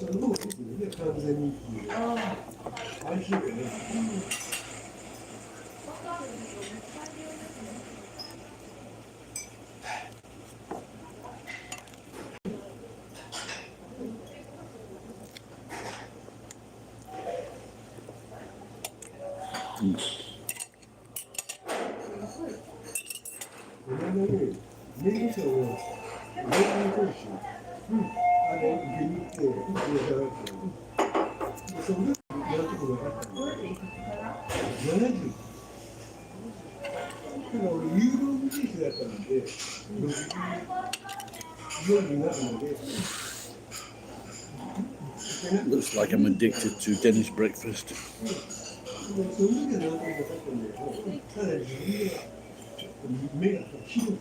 それもいいですね、完全にっていう。相性がね。このね、免許証を上に取るし、あれ、受けに行って、受けたわけ。で、その時、やるとこ分かったんだけど、70。ただ俺、有料運転手だったので、夜になるので、Looks like I'm addicted to Danish breakfast. その時は何とも分かったんだけど、ただ自分では目が広く、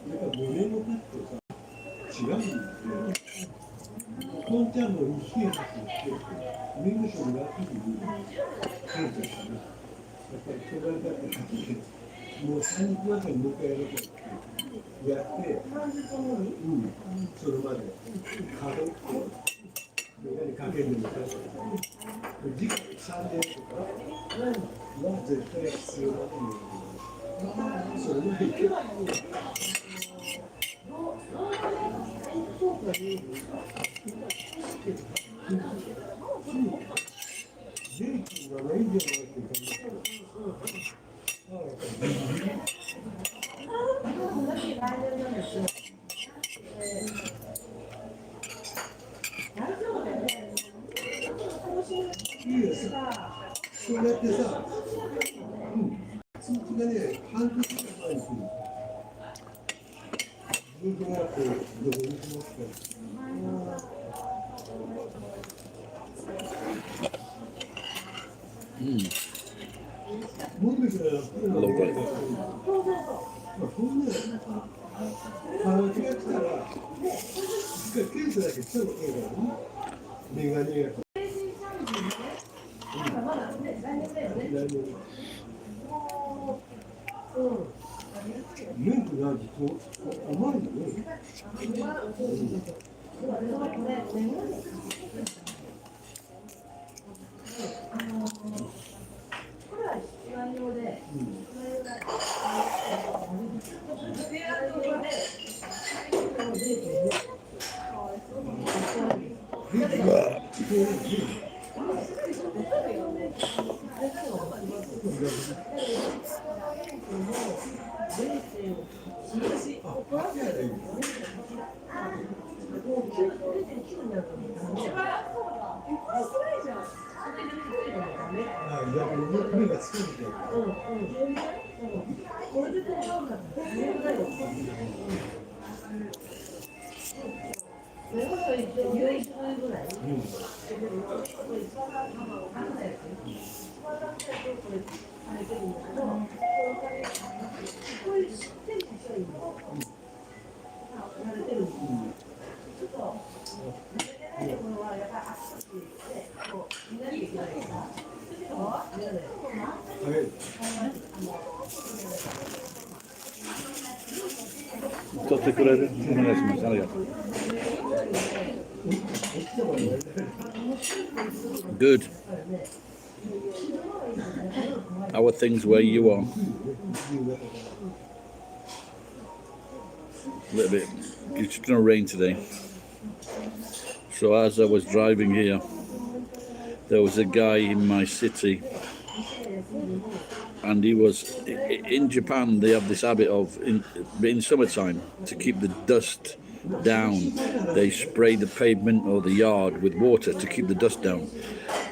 だから5年も経ってさ、違うんですよ。本ちゃんの一周発して、免許証をもらった時に、検査したら、やっぱりそれだって書きで、もう3日前にもう一回やろうとってやって、それまでかけて、かけるのか、時間3年とかは絶対必要だと思うけど、それまでいけない。税金がないんじゃないって感じ。いいよ、そうやってさ、通知がね、半年以上前に来る。ずっとやって、どこに行きますか。もんでから来るので、こんな、はがきが来たら、一回ケースだけ来たのけだからね、メガネが。免許ないと困るよね。目がつくみたいな。取ってくれる？お願いします。ありがとう。Good. How are things where you are? A little bit. It's going to rain today. So as I was driving here, there was a guy in my city, and he was in Japan. They have this habit of in summertime to keep the dust down. They spray the pavement or the yard with water to keep the dust down.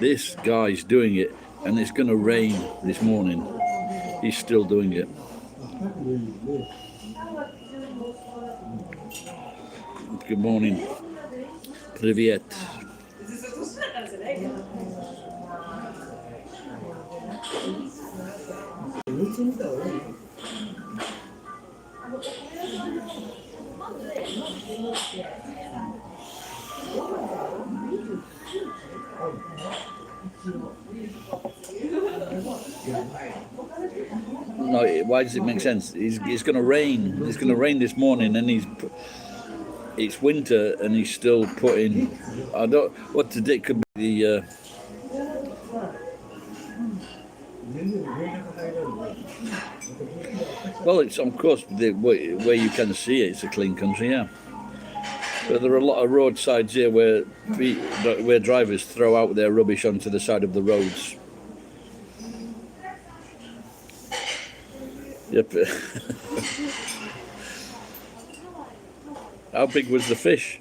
This guy's doing it, and it's going to rain this morning. He's still doing it. Good morning. Привет. No, why does it make sense? It's going to rain. It's going to rain this morning, and it's winter and he's still putting. I don't what today could be the. 全然連絡入られるまたどうしても赤ちゃん Well, it's of course where you can see it, it's a clean country, yeah. But there are a lot of roadsides here where drivers throw out their rubbish onto the side of the roads. Yep. How big was the fish?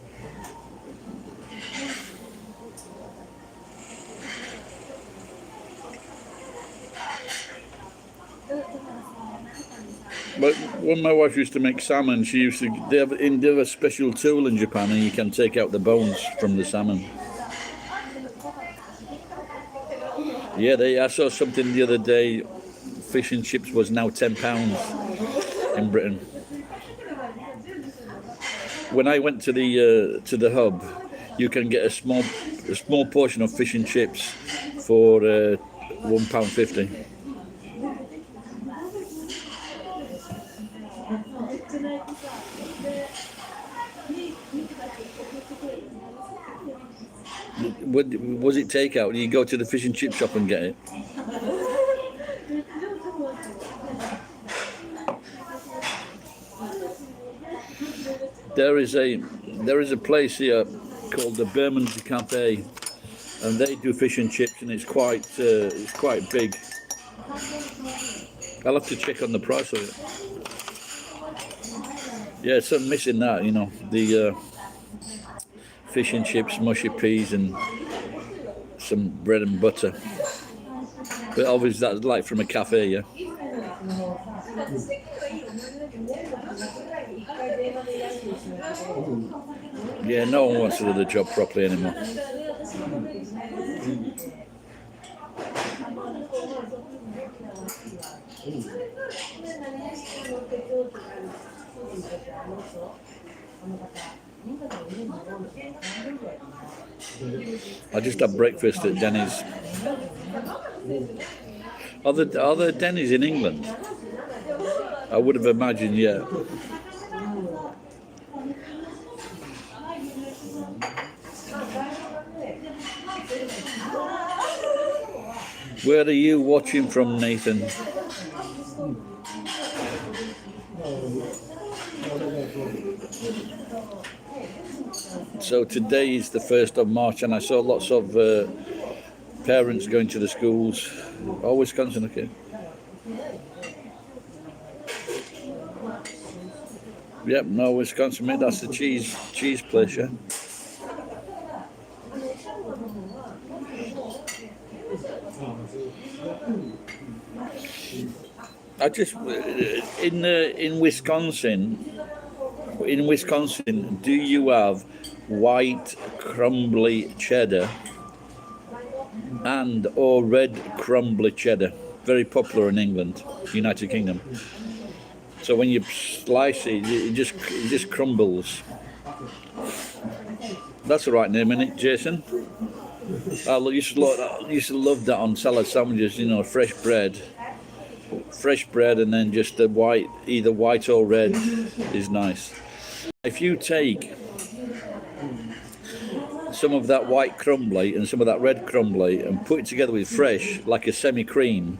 But when my wife used to make salmon, they have a special tool in Japan, and you can take out the bones from the salmon. Yeah, I saw something the other day. Fish and chips was now £10 in Britain. When I went to the hub, you can get a small portion of fish and chips for £1.50. Was it takeout? You go to the fish and chip shop and get it? There is a place here called the Bermondsey Cafe, and they do fish and chips, and it's quite big. I'll have to check on the price of it. Yeah, something missing that, the fish and chips, mushy peas, and some bread and butter. But obviously that's like from a cafe, yeah. Yeah, no one wants to do the job properly anymore. I just had breakfast at Denny's. Are there Denny's in England? I would have imagined, yeah. Where are you watching from, Nathan? So today is the 1st of March, and I saw lots of parents going to the schools. Oh, Wisconsin, okay. Yep, no, Wisconsin, mate, that's the cheese place, yeah. I just in Wisconsin. In Wisconsin, do you have white crumbly cheddar and or red crumbly cheddar? Very popular in England, United Kingdom. So when you slice it, it just crumbles. That's the right name, isn't it, Jason? I used to love that on salad sandwiches. Fresh bread, and then just the white, either white or red, is nice. If you take some of that white crumbly and some of that red crumbly and put it together with fresh, like a semi-cream,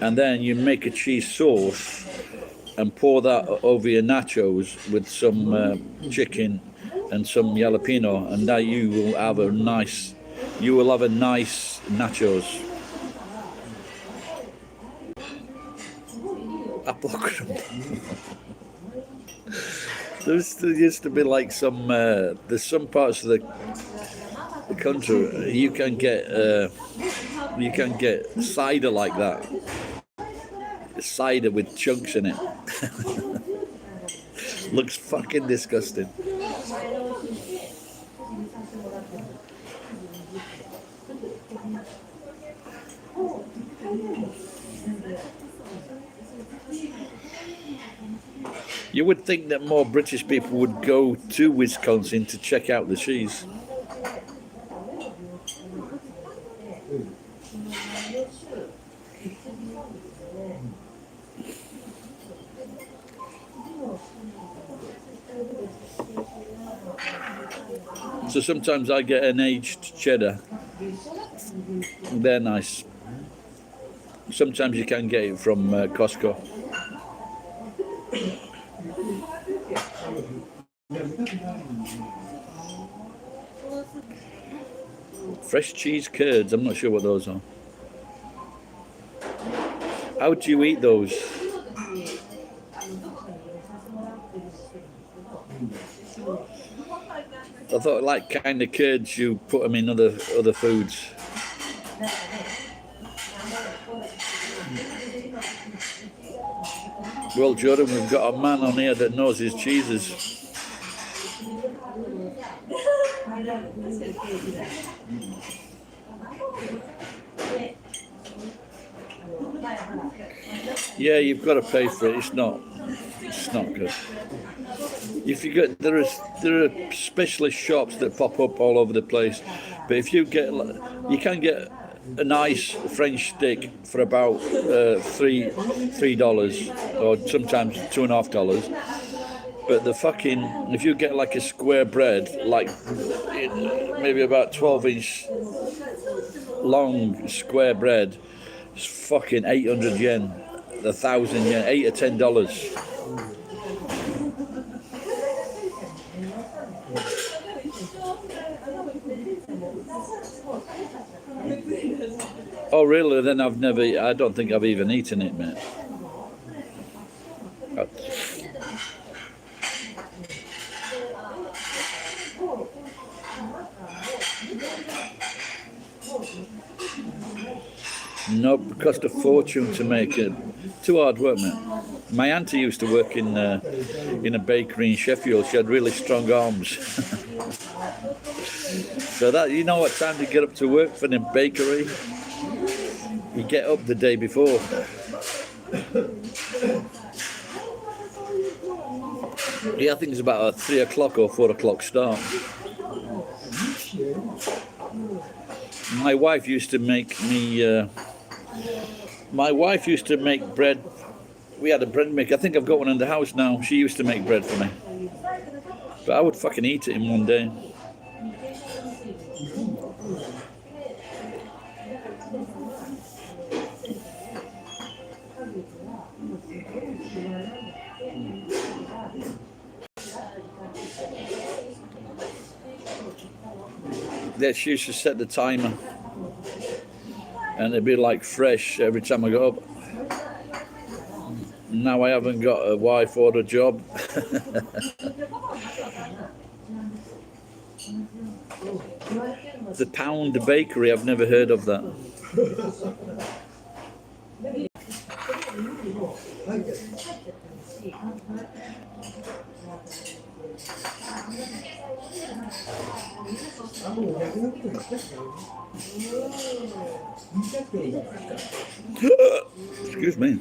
and then you make a cheese sauce and pour that over your nachos with some chicken and some jalapeno, and that you will have a nice nachos. Apple crumble. There used to be like there's some parts of the country you can get cider like that. Cider with chunks in it. Looks fucking disgusting. You would think that more British people would go to Wisconsin to check out the cheese. So sometimes I get an aged cheddar. They're nice. Sometimes you can get it from Costco. Fresh cheese curds, I'm not sure what those are. How do you eat those? I thought like kind of curds, you put them in other foods. Well, Jordan, we've got a man on here that knows his cheeses. Yeah, you've got to pay for it. It's not good. If you get there are specialist shops that pop up all over the place, but if you get, you can get a nice French stick for about $3 or sometimes $2.50. But if you get like a square bread, like maybe about 12-inch long square bread, it's fucking 800 yen, 1,000 yen, $8 or $10. Oh really? Then I don't think I've even eaten it, mate. No, it cost a fortune to make it. Too hard work, mate. My auntie used to work in a bakery in Sheffield. She had really strong arms. So that, you know what time to get up to work for the bakery? You get up the day before. Yeah, I think it's about a 3 o'clock or 4 o'clock start. My wife used to make bread. We had a bread maker. I think I've got one in the house now. She used to make bread for me. But I would fucking eat it in one day. Yeah, she used to set the timer. And it'd be like fresh every time I got up. Now I haven't got a wife or a job. The Pound Bakery, I've never heard of that. Excuse me.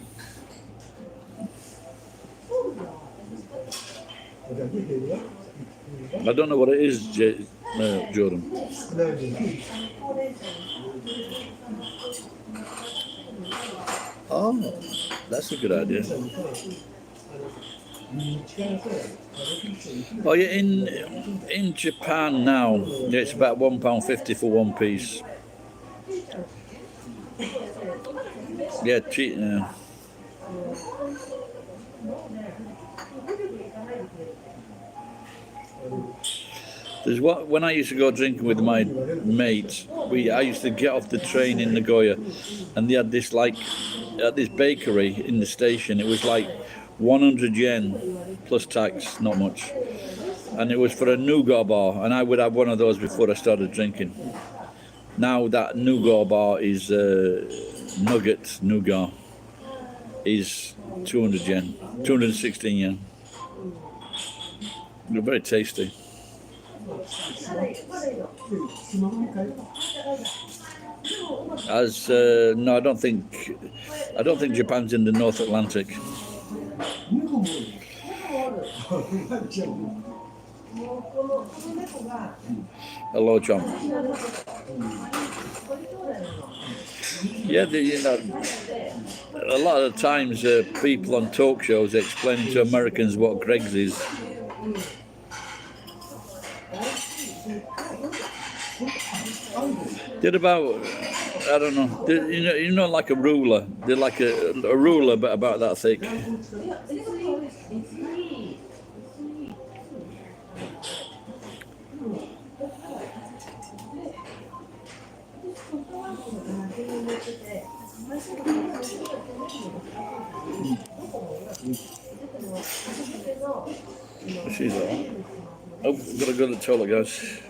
I don't know what it is, Jordan. Oh, that's a good idea. Oh yeah, in Japan now, it's about £1.50 for one piece. Yeah, cheap. Yeah. When I used to go drinking with my mates, I used to get off the train in Nagoya, and they had this bakery in the station. It was like 100 yen plus tax, not much, and it was for a nougat bar, and I would have one of those before I started drinking. Now that nougat bar is nougat is 200 yen, 216 yen. They're very tasty. No, I don't think Japan's in the North Atlantic. Hello, John. Yeah, a lot of times people on talk shows explaining to Americans what Greggs is. They're about, I don't know, you know, like a ruler. They're like a ruler, but about that thick. She's all right. Oh, gotta go to the toilet, guys.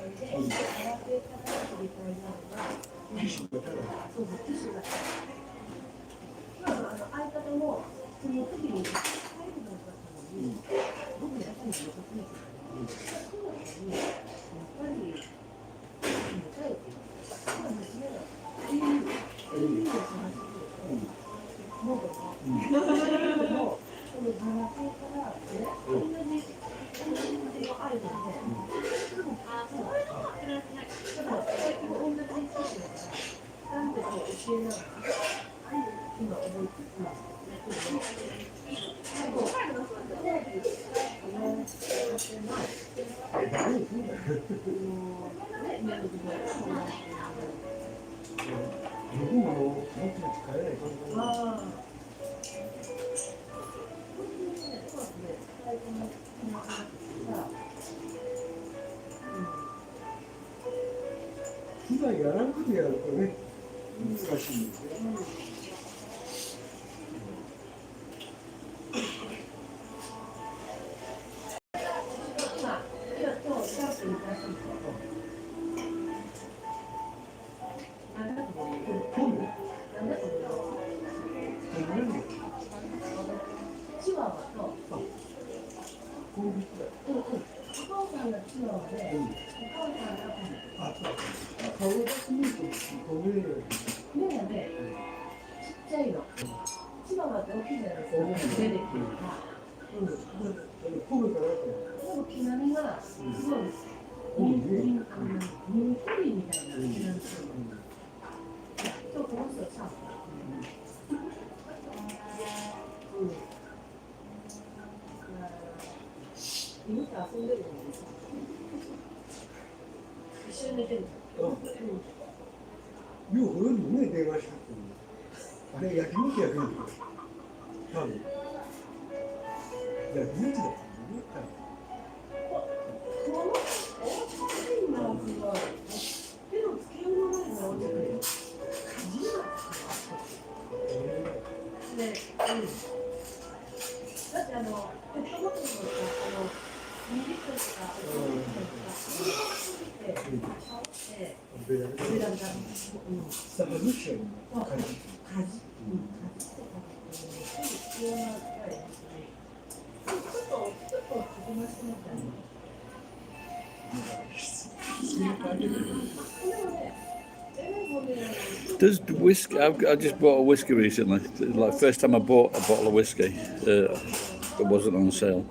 Does whiskey? I just bought a whiskey recently. Like first time I bought a bottle of whiskey, it wasn't on sale,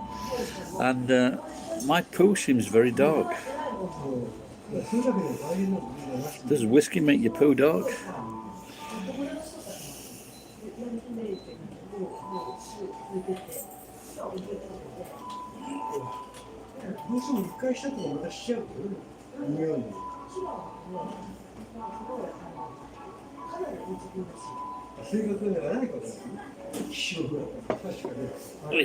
and my poo seems very dark. Does whiskey make your poo dark? どうしても一回したとまたしちゃうけどね、匂いに。性格がないからね、気象が確かね。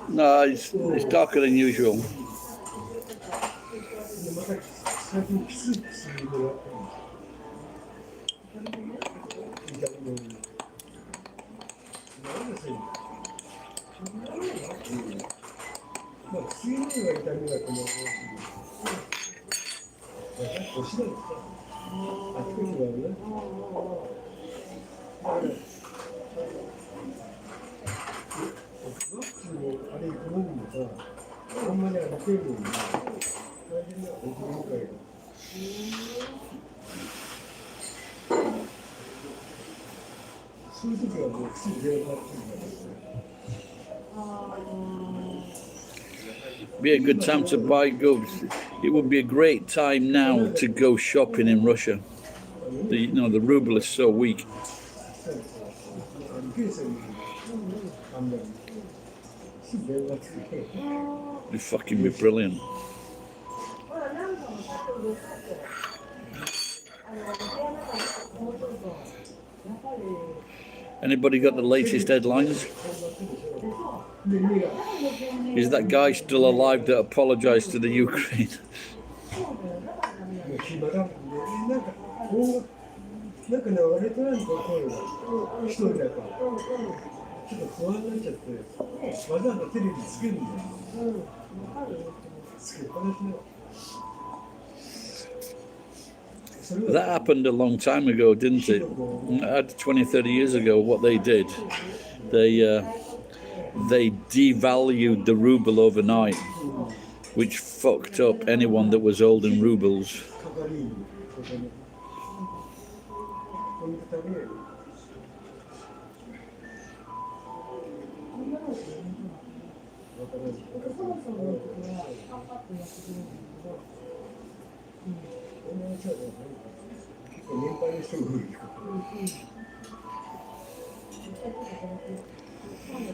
No, it's darker than usual. Be a good time to buy goods. It would be a great time now to go shopping in Russia. The ruble is so weak. ケースに判断電話つけ It'd fucking be brilliant. Anybody got the latest headlines? Is that guy still alive that apologized to the Ukraine? もう暇だもんね。なんかね、割となんか声が一人だから、ちょっと不安になっちゃって、わざわざテレビつけるんだよ。つけっぱなしだよ。That happened a long time ago, didn't it? 20, 30 years ago, what they did, they devalued the ruble overnight, which fucked up anyone that was holding rubles.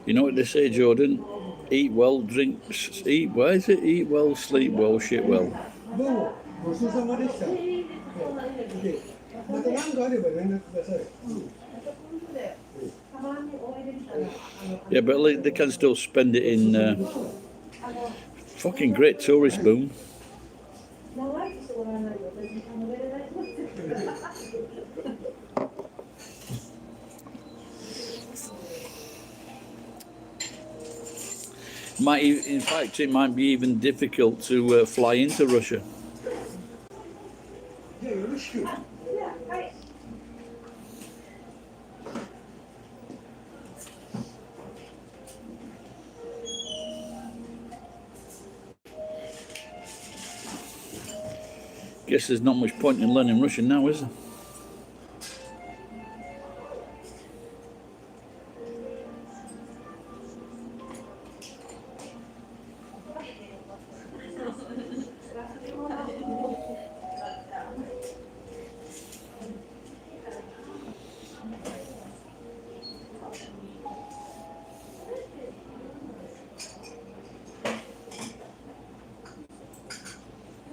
You know what they say, Jordan? Eat well, drink, eat, where is it? Eat well, sleep well, shit well. Yeah, but they can still spend it in fucking great tourist boom. In fact, it might be even difficult to fly into Russia. Guess there's not much point in learning Russian now, is there?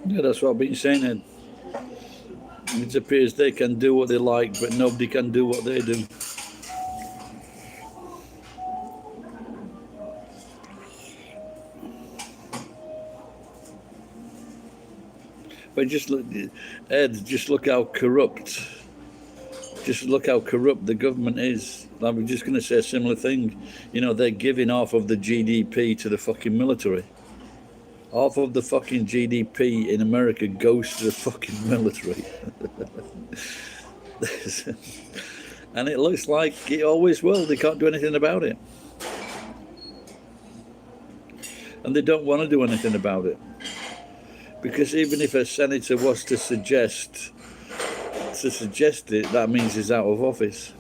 Yeah, that's what I've been saying. It appears they can do what they like, but nobody can do what they do. But just look, Ed, just look how corrupt. Just look how corrupt the government is. I was just going to say a similar thing. You know, they're giving half of the GDP to the fucking military. Half of the fucking GDP in America goes to the fucking military. And it looks like it always will. They can't do anything about it. And they don't want to do anything about it. Because even if a senator was to suggest it, that means he's out of office.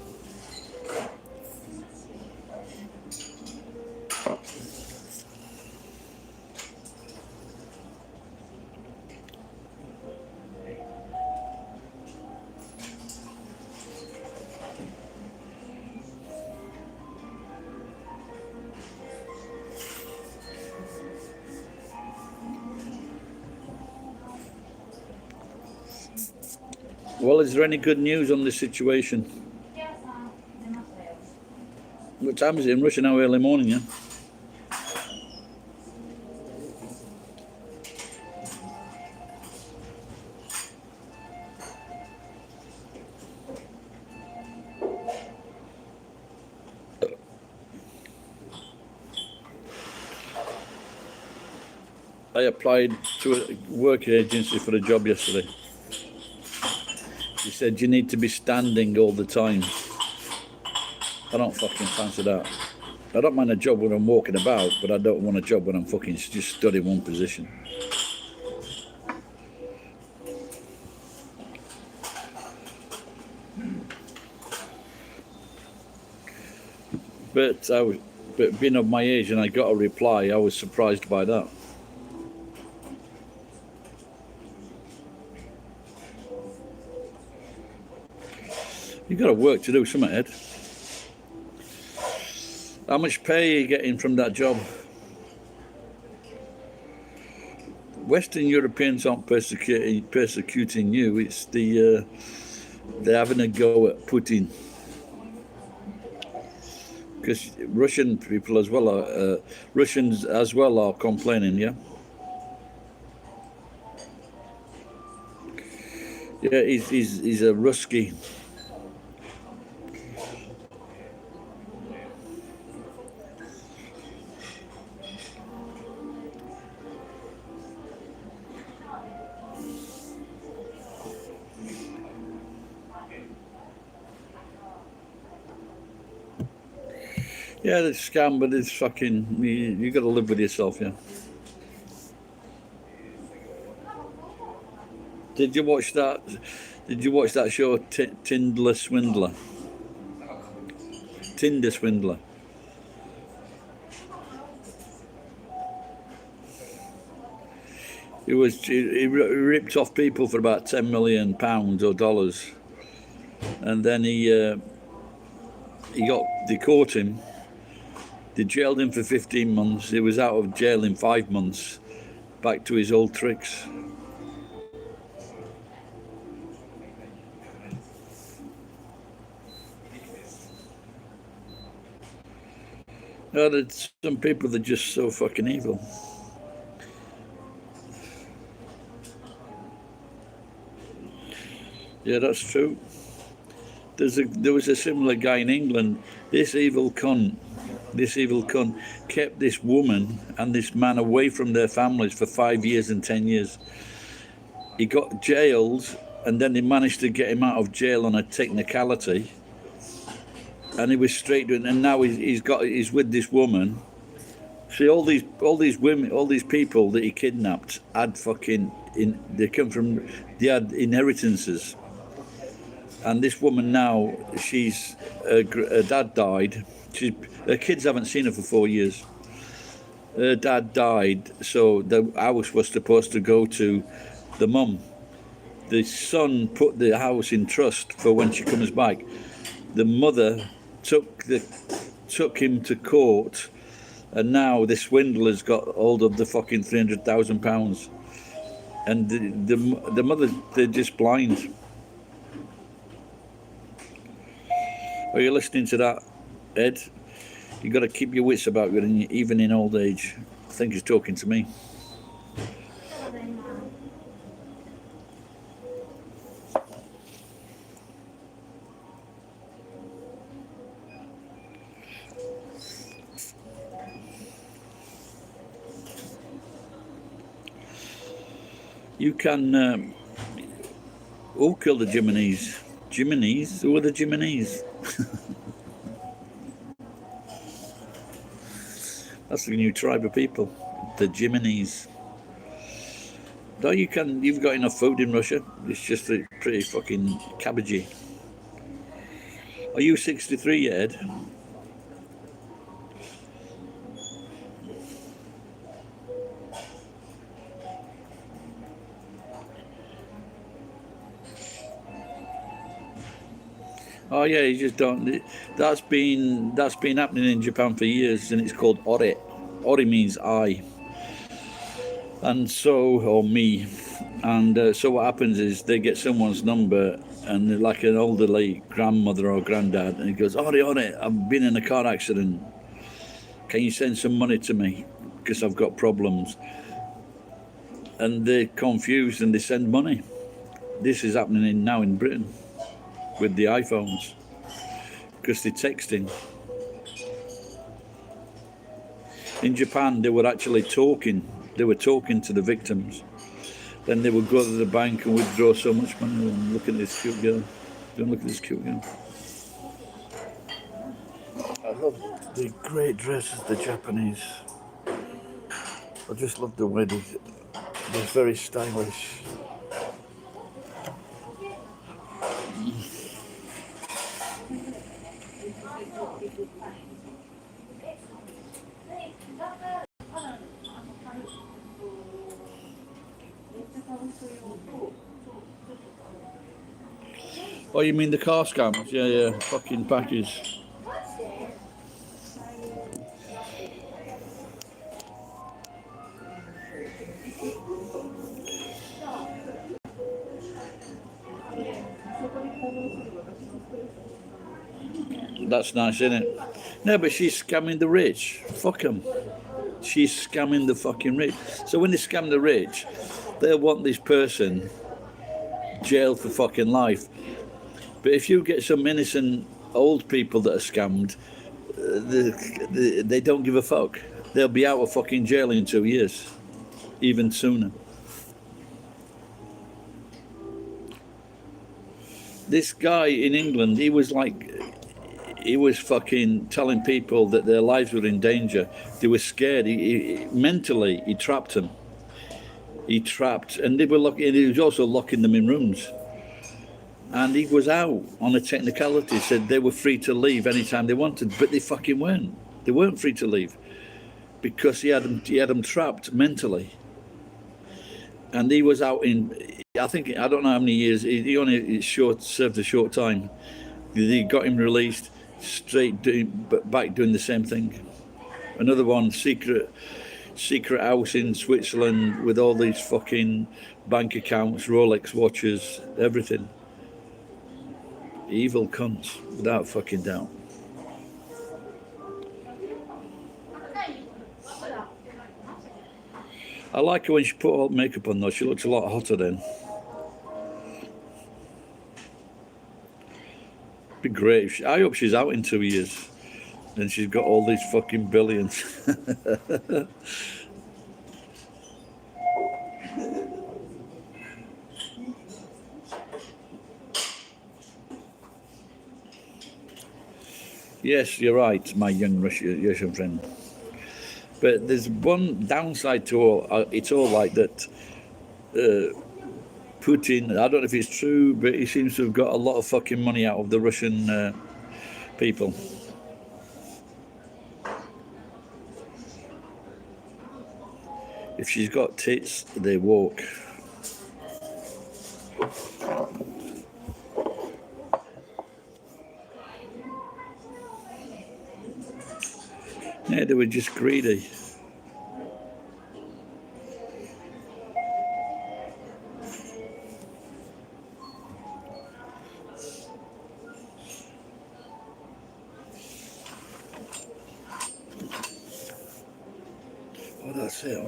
Well, is there any good news on this situation? What time is it in Russia now? Early morning, yeah? I applied to a work agency for a job yesterday. He said you need to be standing all the time. I don't fucking fancy that. I don't mind a job when I'm walking about, but I don't want a job when I'm fucking just stood in one position. But being of my age and I got a reply, I was surprised by that. You got to work to do something, Ed. How much pay are you getting from that job? Western Europeans aren't persecuting you. It's they're having a go at Putin. Because Russian people as well are Russians as well are complaining. Yeah, yeah. He's a Rusky. Yeah, it's scam, but it's fucking. You got to live with yourself. Yeah. Did you watch that? Did you watch that show, Tinder Swindler? Tinder Swindler. He ripped off people for about £10 million or dollars, and then they caught him. They jailed him for 15 months. He was out of jail in 5 months, back to his old tricks. There's some people that are just so fucking evil. Yeah, that's true. There was a similar guy in England. This evil cunt kept this woman and this man away from their families for 5 years and 10 years. He got jailed, and then they managed to get him out of jail on a technicality, and he was straight to it. And now he's with this woman. See, all these women, all these people that he kidnapped had they had inheritances. And this woman now, her dad died. Her kids haven't seen her for 4 years. Her dad died, so the house was supposed to go to the mum. The son put the house in trust for when she comes back. The mother took him to court, and now the swindler's got hold of the fucking £300,000. And the mother, they're just blind. Are you listening to that, Ed? You got to keep your wits about you, even in old age. I think he's talking to me. You can. Who killed the Jimenez? Jimenez? Who are the Jimenez? That's the new tribe of people, the Jimenez. No, you've got enough food in Russia. It's just pretty fucking cabbagey. Are you 63 yet, Ed? Oh yeah, you just don't. That's been happening in Japan for years, and it's called ore. Ore means I, and so or me, and so what happens is they get someone's number, and they're like an elderly grandmother or granddad, and he goes, ore, I've been in a car accident. Can you send some money to me because I've got problems? And they're confused and they send money. This is happening now in Britain with the iPhones, because they're texting. In Japan, they were actually talking. They were talking to the victims. Then they would go to the bank and withdraw so much money. Look at this cute girl. Don't look at this cute girl. I love the great dresses, the Japanese. I just love the way they're very stylish. Oh, you mean the car scams? Yeah, yeah. Fucking package. That's nice, isn't it? No, but she's scamming the rich. Fuck 'em. She's scamming the fucking rich. So when they scam the rich, they'll want this person jailed for fucking life. But if you get some innocent old people that are scammed, they don't give a fuck. They'll be out of fucking jail in 2 years, even sooner. This guy in England, he was fucking telling people that their lives were in danger. They were scared. Mentally, he trapped them. He trapped, and they were locking. He was also locking them in rooms. And he was out on a technicality. Said they were free to leave anytime they wanted, but they fucking weren't. They weren't free to leave because he had them trapped mentally. And he was out in, I think, I don't know how many years. He only served a short time. They got him released, back doing the same thing. Another one, secret house in Switzerland with all these fucking bank accounts, Rolex watches, everything. Evil cunts, without fucking doubt. I like her when she put all makeup on though. She looks a lot hotter then. Be great. I hope she's out in 2 years. Then she's got all these fucking billions. Yes, you're right, my young Russian friend. But there's one downside to all. It's all like that. Putin, I don't know if it's true, but he seems to have got a lot of fucking money out of the Russian people. If she's got tits, they walk. Yeah, they were just greedy. Oh, that's it.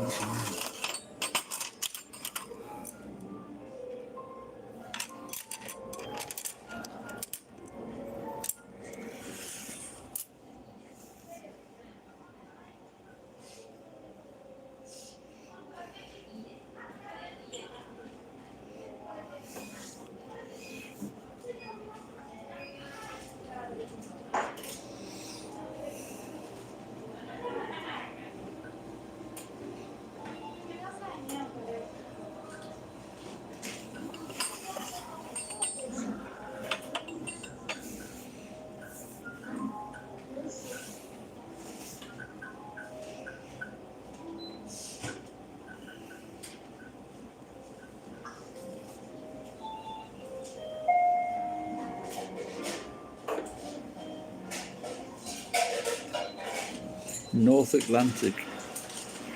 North Atlantic.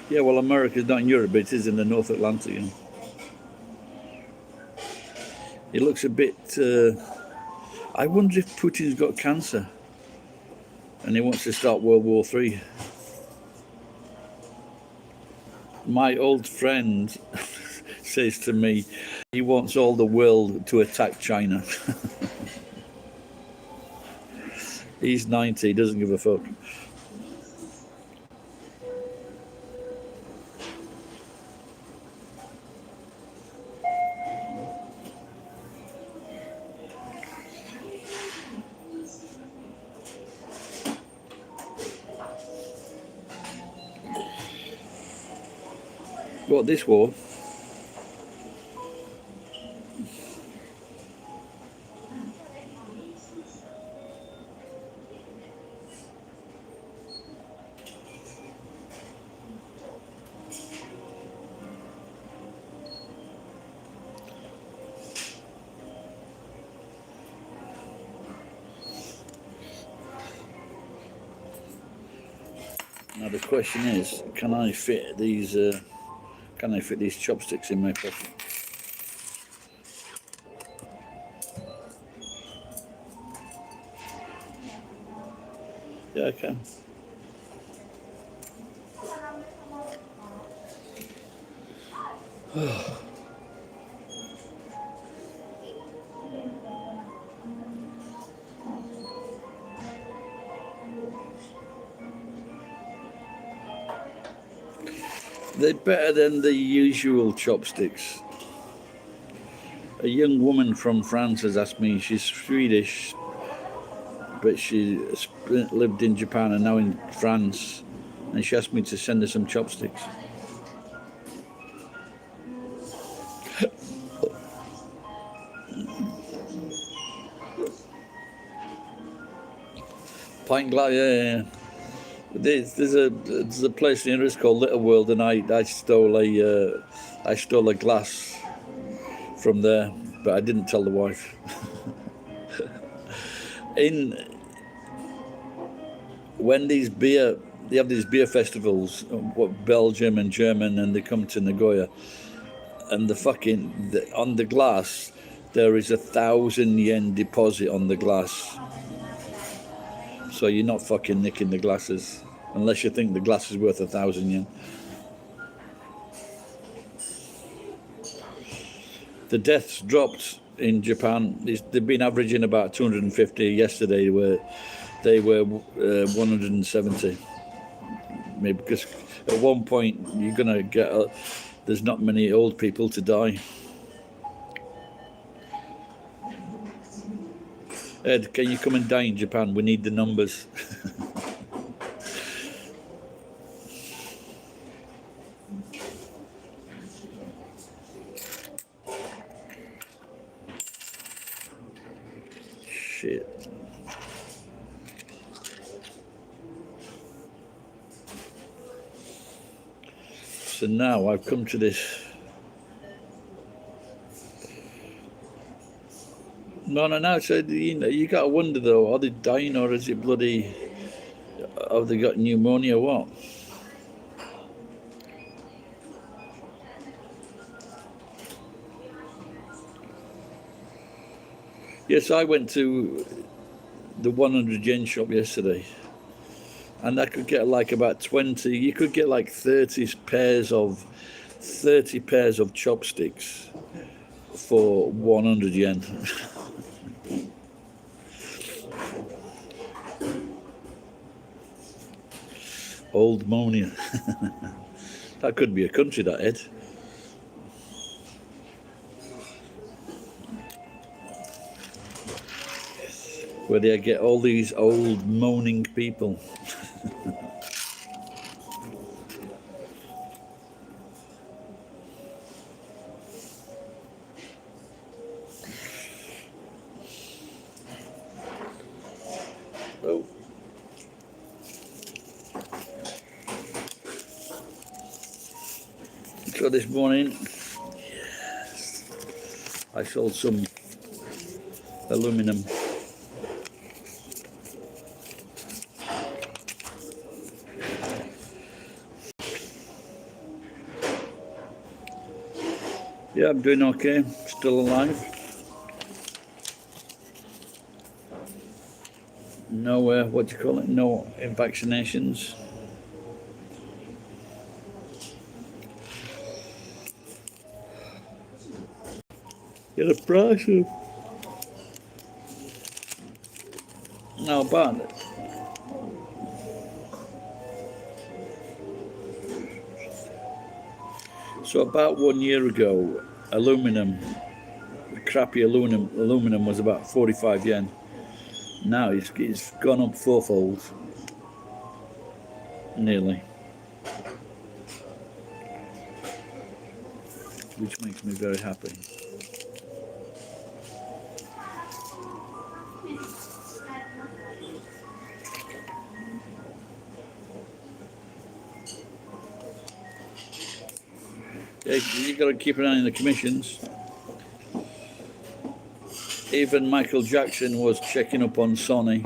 Yeah, well, America's not in Europe, but it is in the North Atlantic. You know. It looks a bit. I wonder if Putin's got cancer and he wants to start World War III. My old friend says to me, he wants all the world to attack China. He's 90, he doesn't give a fuck. What, this war? Now the question is, can I fit these chopsticks in my pocket? Yeah, I can. They're better than the usual chopsticks. A young woman from France has asked me, she's Swedish, but she lived in Japan and now in France, and she asked me to send her some chopsticks. Pint glass, yeah. There's a place near us called Little World, and I stole a glass from there, but I didn't tell the wife. When they have these beer festivals, what Belgium and German, and they come to Nagoya, and on the glass there is 1,000 yen deposit on the glass. So you're not fucking nicking the glasses, unless you think the glass is worth 1,000 yen. The deaths dropped in Japan. They've been averaging about 250. Yesterday they were 170. Maybe because at one point you're gonna get there's not many old people to die. Ed, can you come and die in Japan? We need the numbers. Shit. So now I've come to this. No. So you got to wonder though: are they dying, or is it bloody? Have they got pneumonia? Or what? Yes, I went to the 100 yen shop yesterday, and I could get like about 20. You could get like 30 pairs of chopsticks for 100 yen. Old Monia. That could be a country, that, Ed. Where they get all these old moaning people. Oh. So this morning, yes, I sold some aluminum. Yeah, I'm doing okay, still alive. No, what do you call it? No vaccinations. Get a price of. No, but so about 1 year ago, crappy aluminum was about 45 yen. Now it's gone up fourfold, nearly, which makes me very happy. Yeah, you got to keep an eye on the commissions. Even Michael Jackson was checking up on Sonny.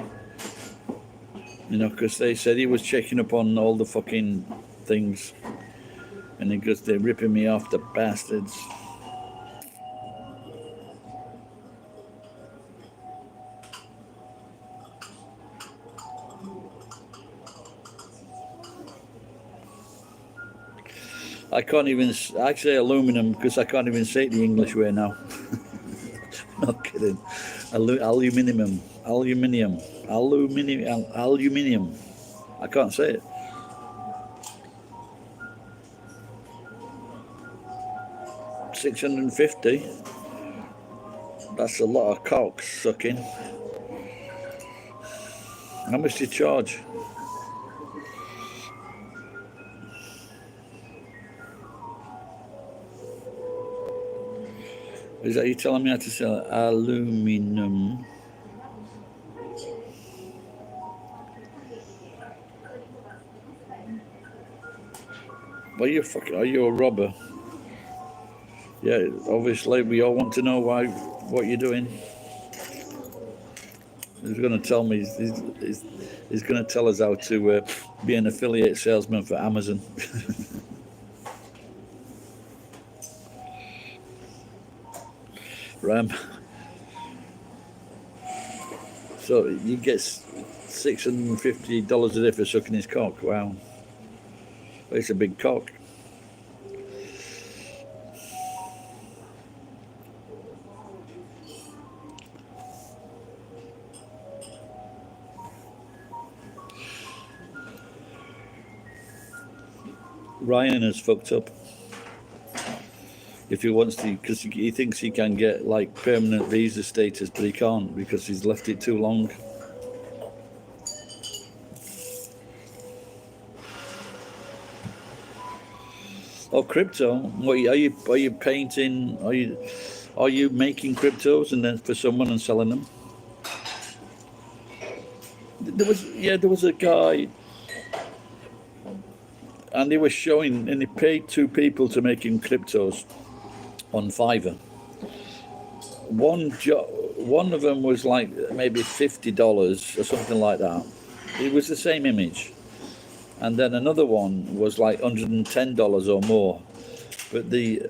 You know, because they said he was checking up on all the fucking things, and he goes, they're ripping me off, the bastards. I can't even, I say aluminum because I can't even say it the English way now. Not kidding. Aluminium. I can't say it. $650. That's a lot of cock sucking. How much do you charge? Is that you telling me how to sell aluminum? Well, you fucking, are you a robber? Yeah, obviously we all want to know what you're doing. He's going to tell me. He's going to tell us how to be an affiliate salesman for Amazon. Ram. So you get $650 a day for sucking his cock. Wow, it's a big cock. Ryan has fucked up. If he wants to, because he thinks he can get like permanent visa status, but he can't because he's left it too long. Oh, crypto! What are you painting? Are you making cryptos and then for someone and selling them? There was a guy, and they were showing, and he paid two people to make him cryptos on Fiverr. One of them was like maybe $50 or something like that. It was the same image, and then another one was like $110 or more. But the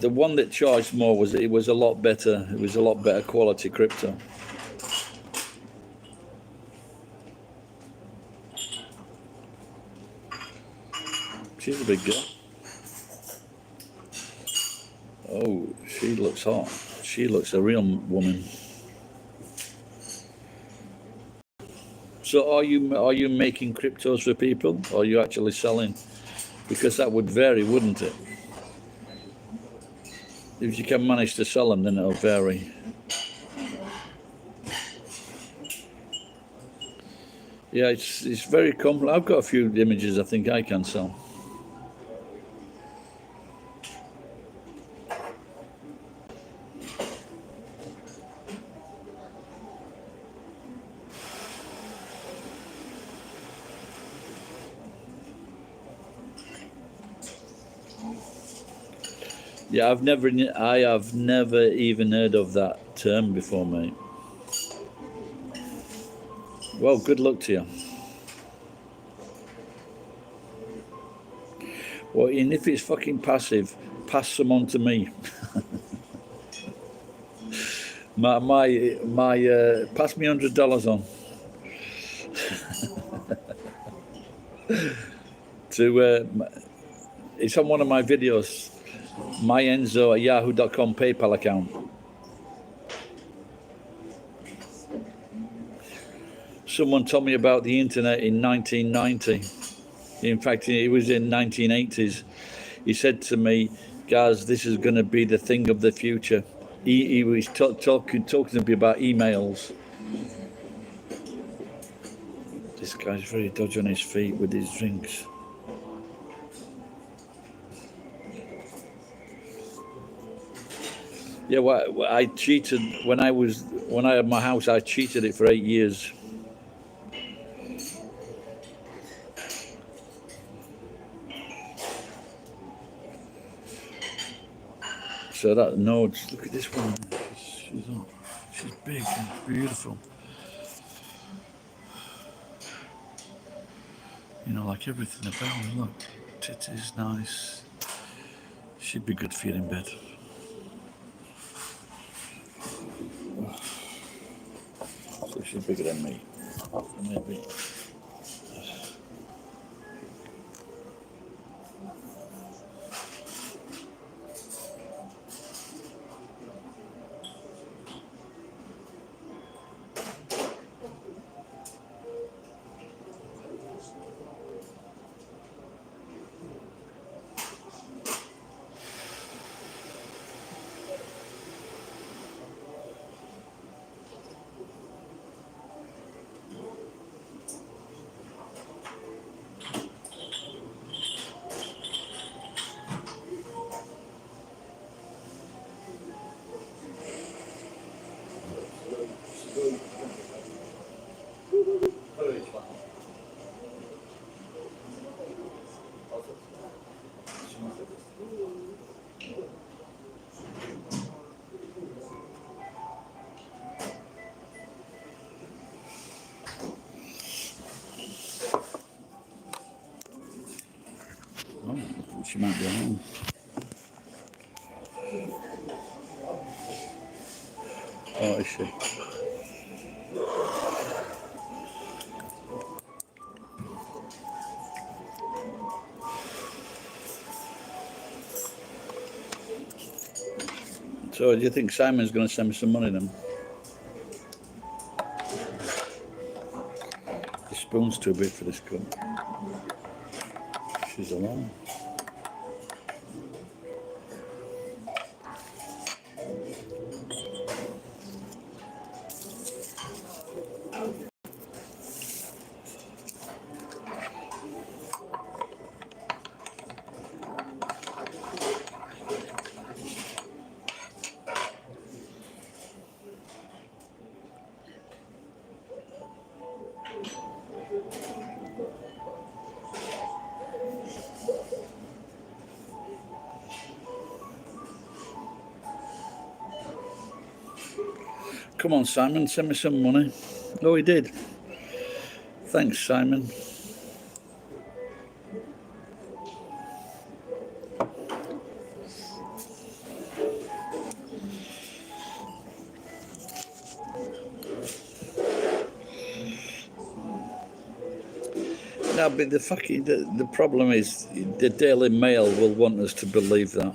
one that charged more was a lot better. It was a lot better quality crypto. She's a big girl. Oh, she looks hot. She looks a real woman. So are you making cryptos for people, or are you actually selling? Because that would vary, wouldn't it? If you can manage to sell them, then it'll vary. Yeah, it's very complex. I've got a few images I think I can sell. Yeah, I have never even heard of that term before, mate. Well, good luck to you. Well, and if it's fucking passive, pass some on to me. Pass me $100 on. It's on one of my videos. MyEnzo@yahoo.com PayPal account. Someone told me about the internet in 1990. In fact, it was in 1980s. He said to me, "Guys, this is going to be the thing of the future." He was talking to me about emails. This guy's very dodgy on his feet with his drinks. Yeah, well, I cheated when I had my house. I cheated it for 8 years. So that nodes. Look at this one. She's big and beautiful. You know, like everything about her. Look, it is nice. She'd be good for you in bed. So she's bigger than me. Maybe. Oh, she might be home. Oh, is she? So do you think Simon's going to send me some money then? The spoon's too big for this cup. She's alone. Come on, Simon, send me some money. Oh, he did. Thanks, Simon. No, but the problem is the Daily Mail will want us to believe that.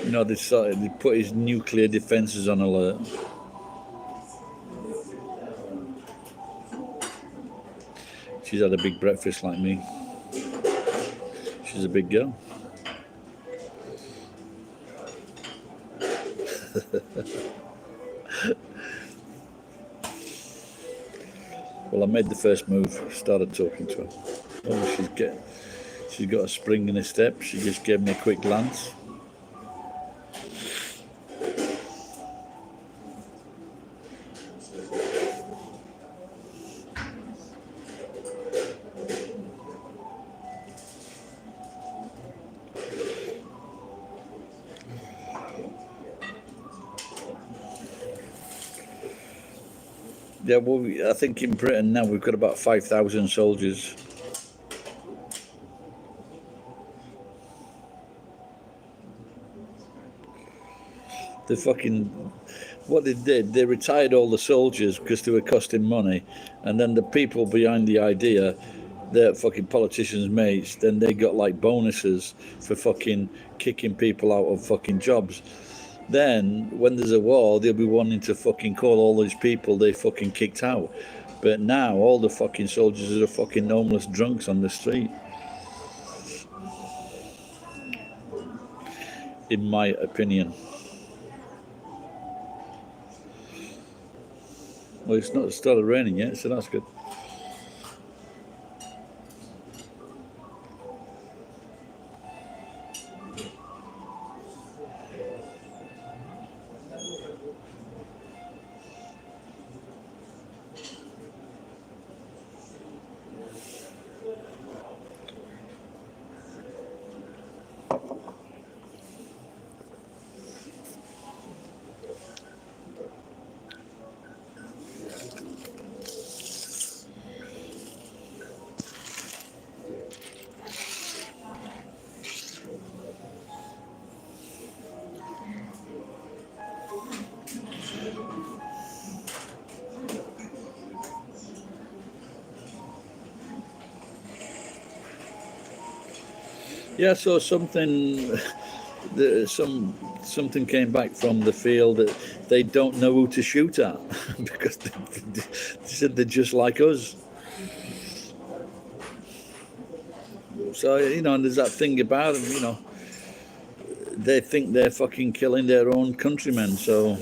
You know, they put his nuclear defences on alert. She's had a big breakfast like me. She's a big girl. Well, I made the first move, started talking to her. Oh, she's got a spring in her step. She just gave me a quick glance. Yeah, well, I think in Britain now we've got about 5,000 soldiers. What they did, they retired all the soldiers because they were costing money, and then the people behind the idea, the fucking politicians' mates, then they got like bonuses for fucking kicking people out of fucking jobs. Then, when there's a war, they'll be wanting to fucking call all these people they fucking kicked out. But now, all the fucking soldiers are fucking homeless drunks on the street. In my opinion. Well, it's not started raining yet, so that's good. Yeah, so something came back from the field that they don't know who to shoot at because they said they're just like us. So and there's that thing about them. They think they're fucking killing their own countrymen. So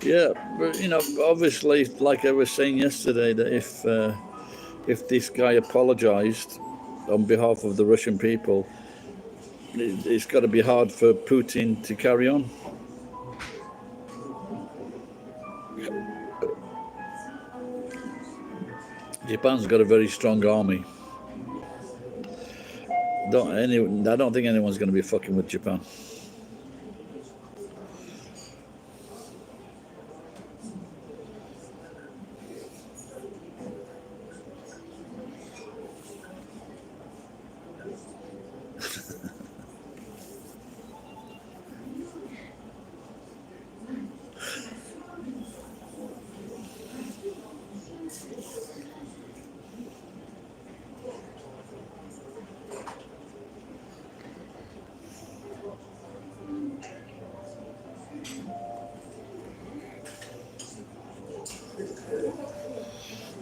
yeah, but obviously, like I was saying yesterday, that if this guy apologized on behalf of the Russian people, it's got to be hard for Putin to carry on. Japan's got a very strong army. I don't think anyone's going to be fucking with Japan.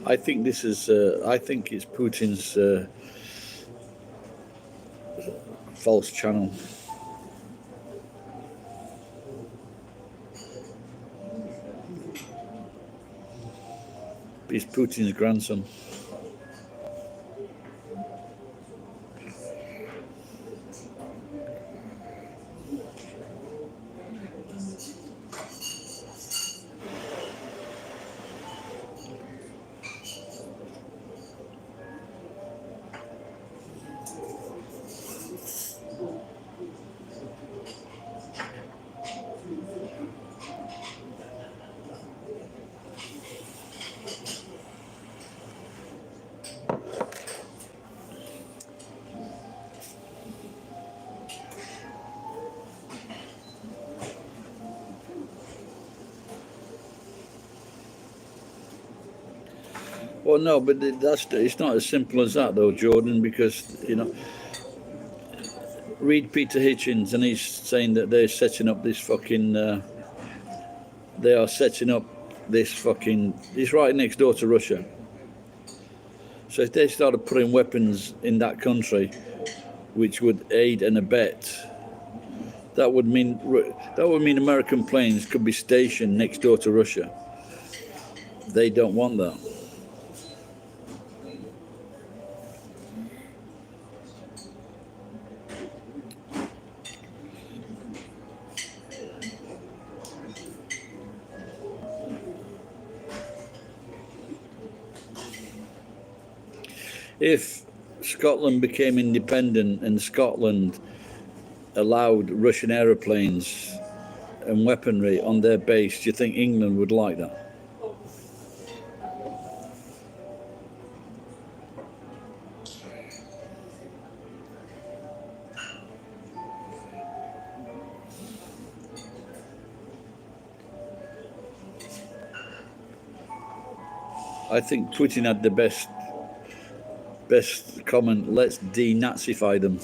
I think this is. I think it's Putin's false channel. He's Putin's grandson. Well, no, but it's not as simple as that, though, Jordan. Because read Peter Hitchens, and he's saying that they're setting up this fucking. They are setting up this fucking. It's right next door to Russia. So if they started putting weapons in that country, which would aid and abet, that would mean American planes could be stationed next door to Russia. They don't want that. If Scotland became independent and Scotland allowed Russian aeroplanes and weaponry on their base, do you think England would like that? I think Putin had the best comment. Let's denazify them.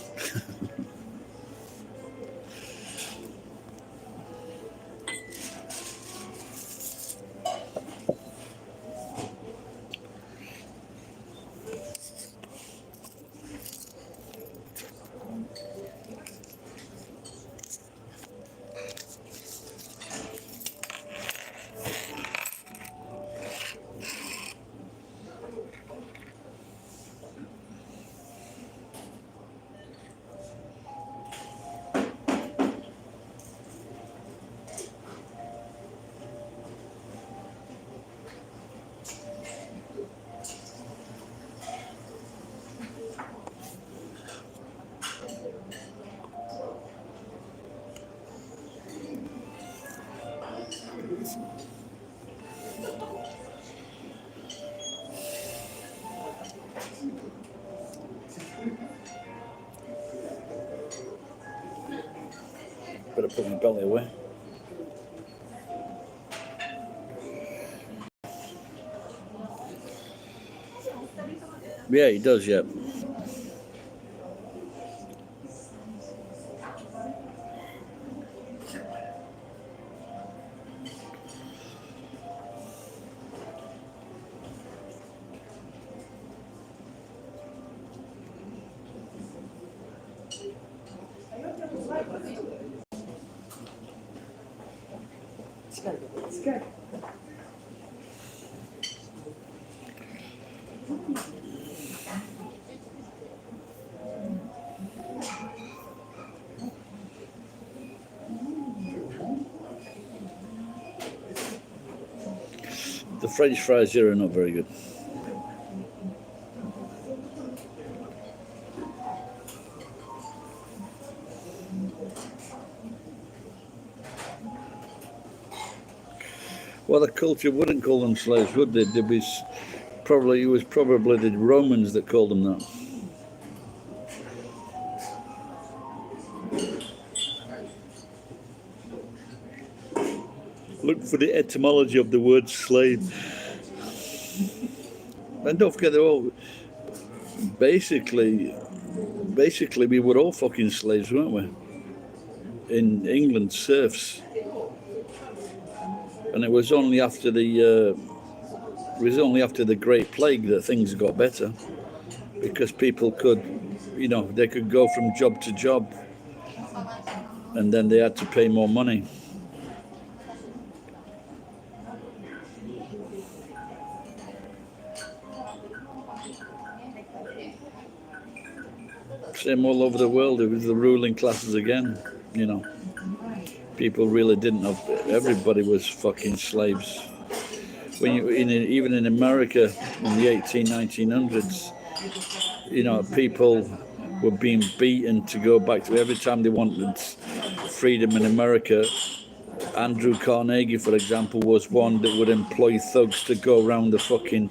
Better put my belly away. Yeah, he does, yeah. The French fries here are not very good. Well, the culture wouldn't call them slaves, would they? It was probably the Romans that called them that. Look for the etymology of the word slave. And don't forget, they're all basically we were all fucking slaves, weren't we? In England, serfs. And it was only after the Great Plague that things got better, because people could, they could go from job to job, and then they had to pay more money. Same all over the world. It was the ruling classes again. People really didn't have. Everybody was fucking slaves. When even in America in the 1900s, people were being beaten to go back to. Every time they wanted freedom in America, Andrew Carnegie, for example, was one that would employ thugs to go around the fucking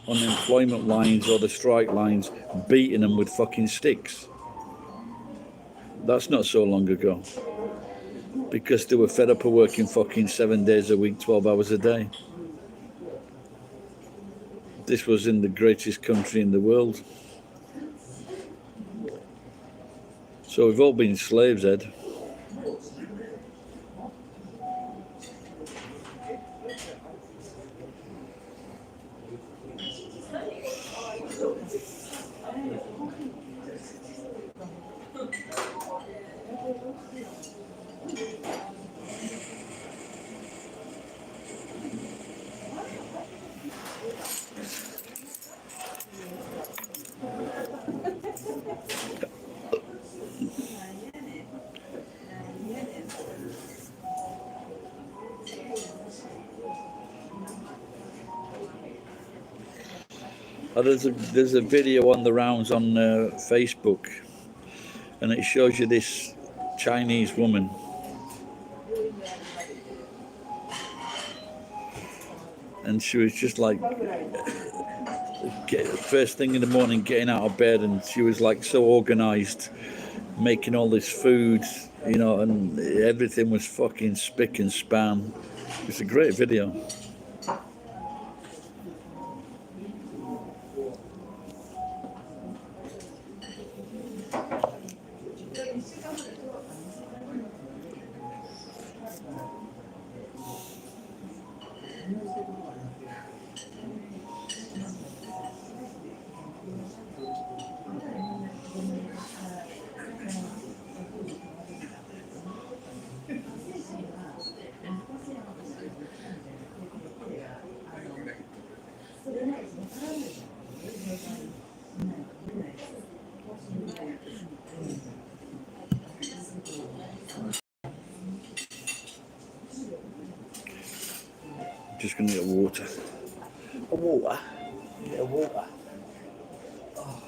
unemployment lines or the strike lines, beating them with fucking sticks. That's not so long ago, because they were fed up of working fucking 7 days a week, 12 hours a day. This was in the greatest country in the world. So we've all been slaves, Ed. There's a video on the rounds on Facebook, and it shows you this Chinese woman, and she was just like first thing in the morning getting out of bed, and she was like so organized, making all this food, and everything was fucking spick and span. It's a great video. Just gonna get water. Water. Yeah, water. Oh.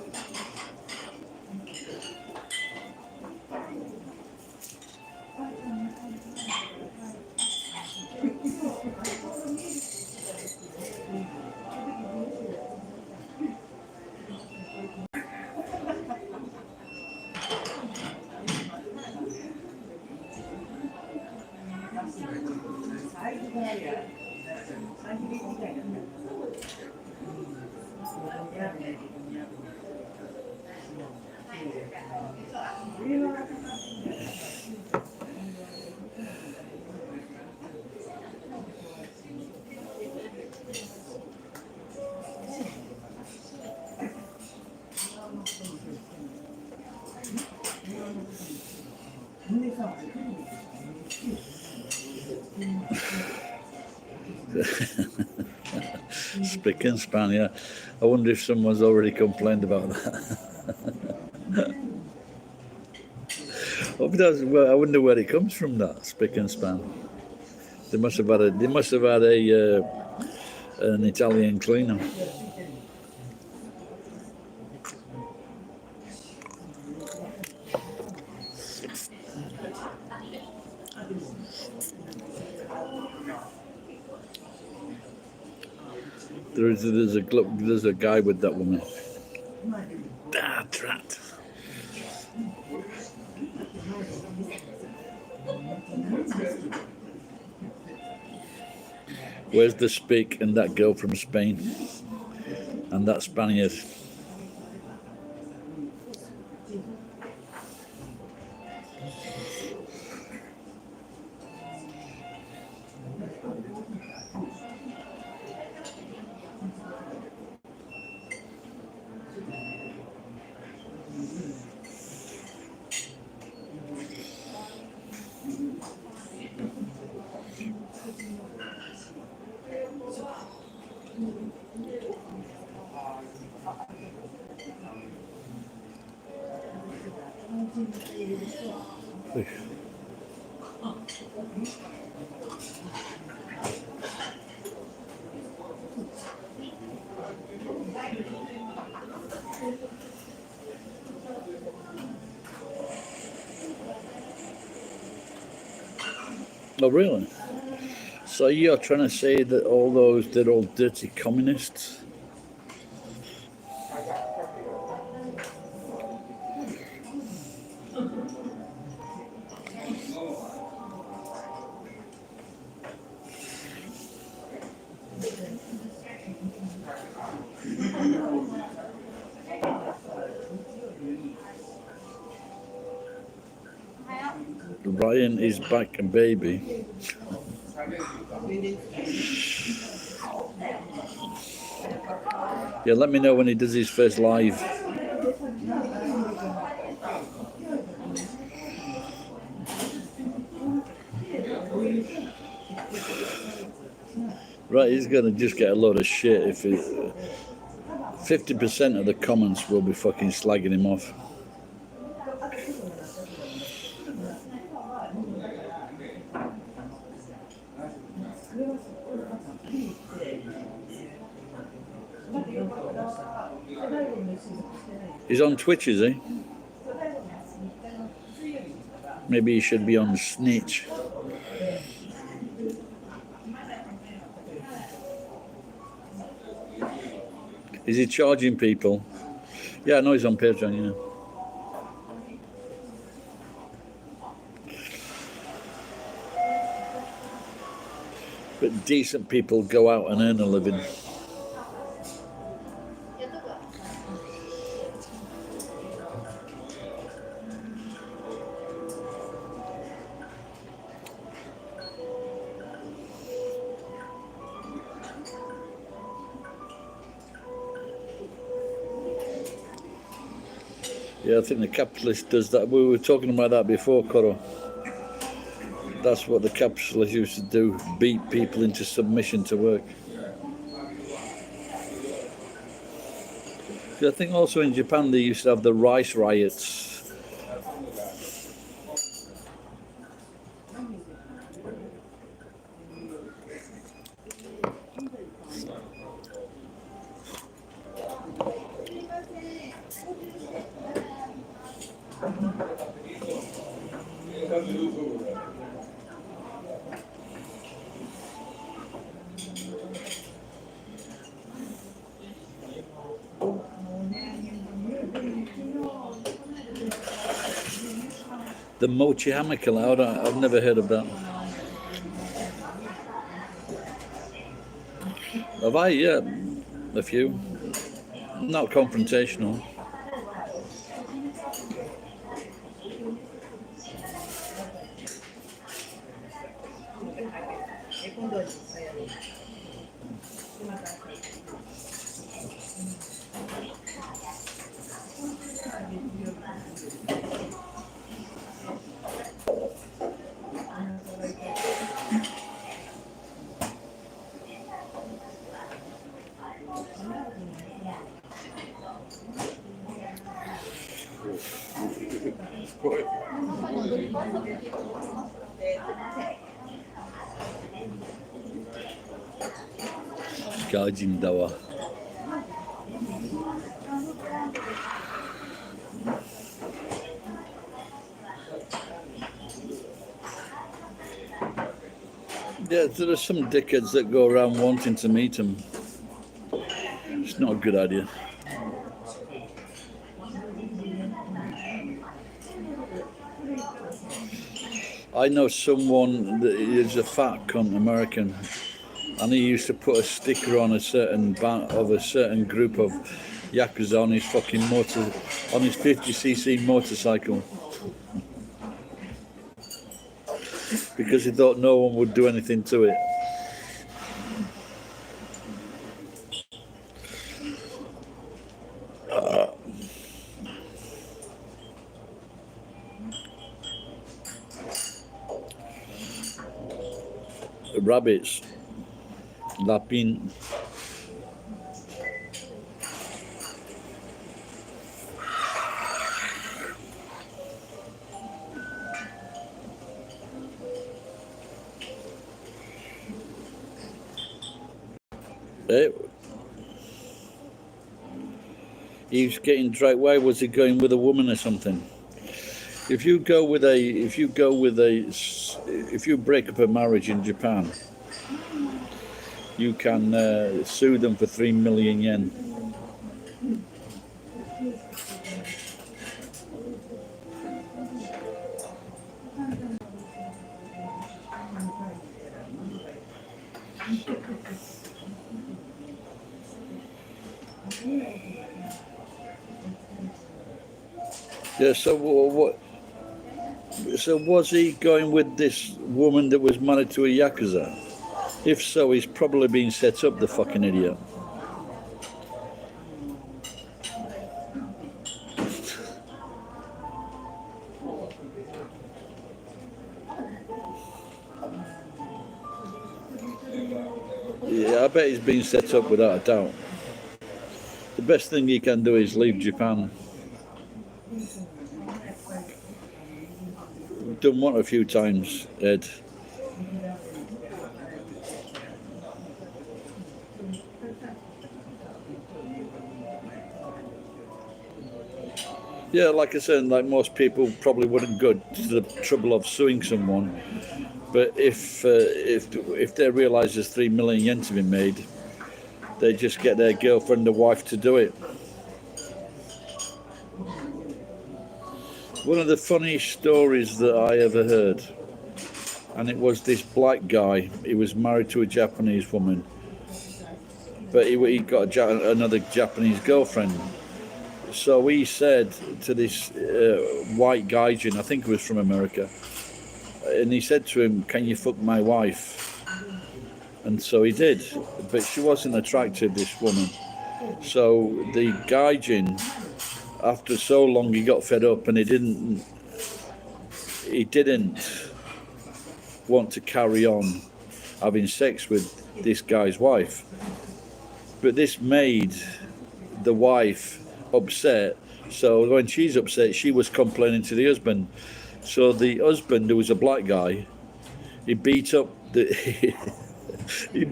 Spick and span, yeah. I wonder if someone's already complained about that. Well, I wonder where it comes from. That spick and span. They must have had an Italian cleaner. There's a guy with that woman. Ah, drat. Where's the Spick and that girl from Spain? And that Spaniard? Oh, really? So you're trying to say that they're all dirty communists? Ryan is back, and baby. Yeah, let me know when he does his first live. Right, he's gonna just get a load of shit if 50% of the comments will be fucking slagging him off. He's on Twitch, is he? Maybe he should be on Snitch. Is he charging people? Yeah, I know he's on Patreon, yeah. But decent people go out and earn a living. Yeah, I think the capitalist does that. We were talking about that before, Coro. That's what the capitalists used to do, beat people into submission to work. I think also in Japan they used to have the rice riots. The mochi hammer killer, I've never heard of that. Have I? Yeah, a few. Not confrontational. Gajin dawa. Yeah, there are some dickheads that go around wanting to meet him. It's not a good idea. I know someone that is a fat cunt American, and he used to put a sticker on a certain of a certain group of yakuza on his fucking on his 50cc motorcycle, because he thought no one would do anything to it. Rabbits, lapin. Eh? He was getting dragged. Why was he going with a woman or something? If you break up a marriage in Japan, you can sue them for 3 million yen. Yeah. So what? So was he going with this woman that was married to a yakuza? If so, he's probably been set up, the fucking idiot. Yeah, I bet he's been set up without a doubt. The best thing he can do is leave Japan. We've done one a few times, Ed. Yeah, like I said, like most people probably wouldn't go to the trouble of suing someone, but if they realise there's 3 million yen to be made, they just get their girlfriend or wife to do it. One of the funniest stories that I ever heard, and it was this black guy. He was married to a Japanese woman, but he got another Japanese girlfriend. So he said to this white gaijin, I think it was from America, and he said to him, "Can you fuck my wife?" And so he did, but she wasn't attractive, this woman. So the gaijin, after so long, he got fed up, and he didn't want to carry on having sex with this guy's wife. But this made the wife upset, so when she's upset, she was complaining to the husband. So the husband, who was a black guy, he beat up the he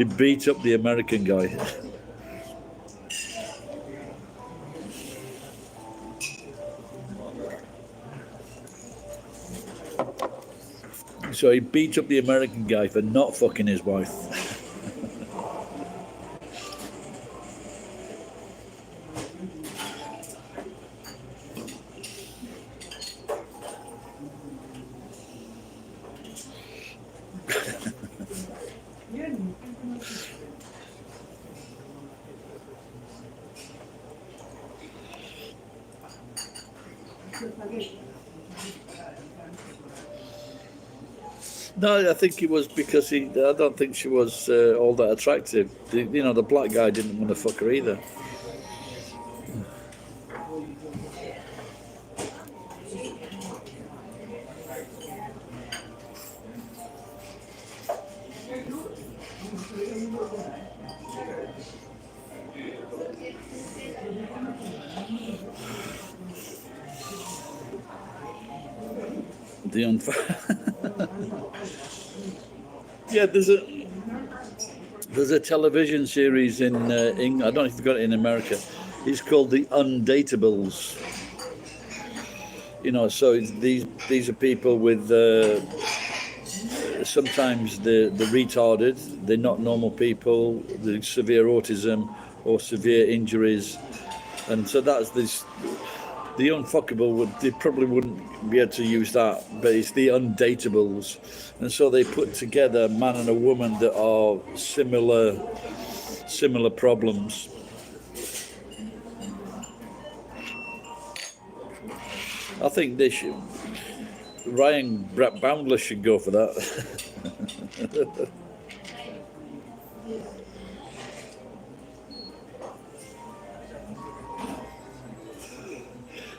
beat up the American guy. So he beat up the American guy for not fucking his wife. No, I think it was because I don't think she was all that attractive. The black guy didn't want to fuck her either. The yeah, there's a television series in I don't know if you've got it in America. It's called The Undateables. So these are people with sometimes the retarded, they're not normal people, the severe autism or severe injuries, and so that's this. The unfuckable they probably wouldn't be able to use that, but it's the undateables, and so they put together a man and a woman that are similar problems. I think they should. Ryan Boundless should go for that.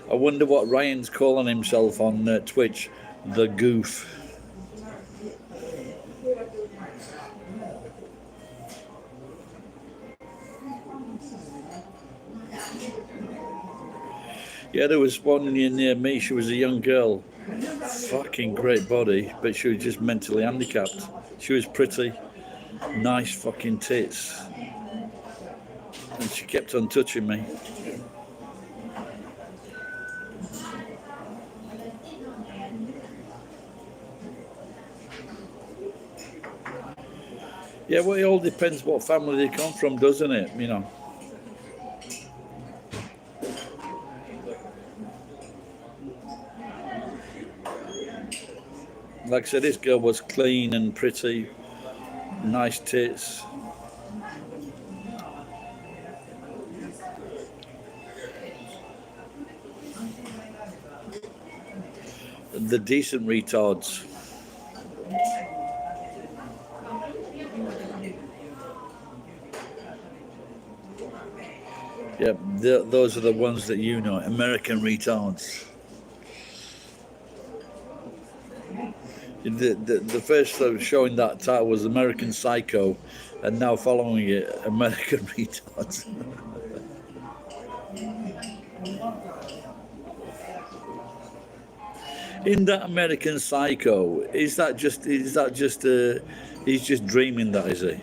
I wonder what Ryan's calling himself on Twitch. The Goof. Yeah, there was one near me. She was a young girl. Fucking great body, but she was just mentally handicapped. She was pretty. Nice fucking tits. And she kept on touching me. Yeah, well, it all depends what family they come from, doesn't it? Like I said, this girl was clean and pretty, nice tits. The decent retards. Yeah, those are the ones that American retards. The first showing that title was American Psycho, and now following it, American Retards. In that American Psycho, is that just he's just dreaming that, is he?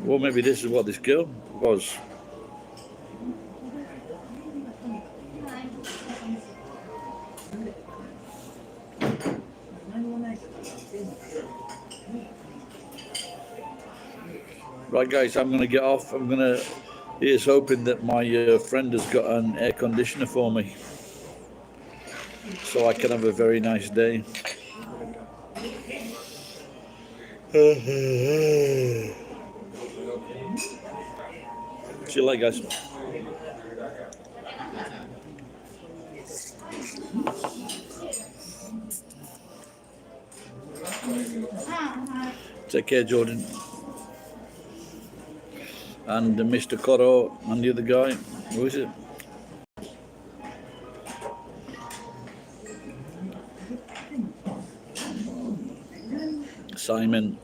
Well, maybe this is what this girl was. Right, guys, I'm going to get off. Here's hoping that my friend has got an air conditioner for me, so I can have a very nice day. See you later, guys. Take care, Jordan. And Mr. Coro and the other guy. Who is it? Simon.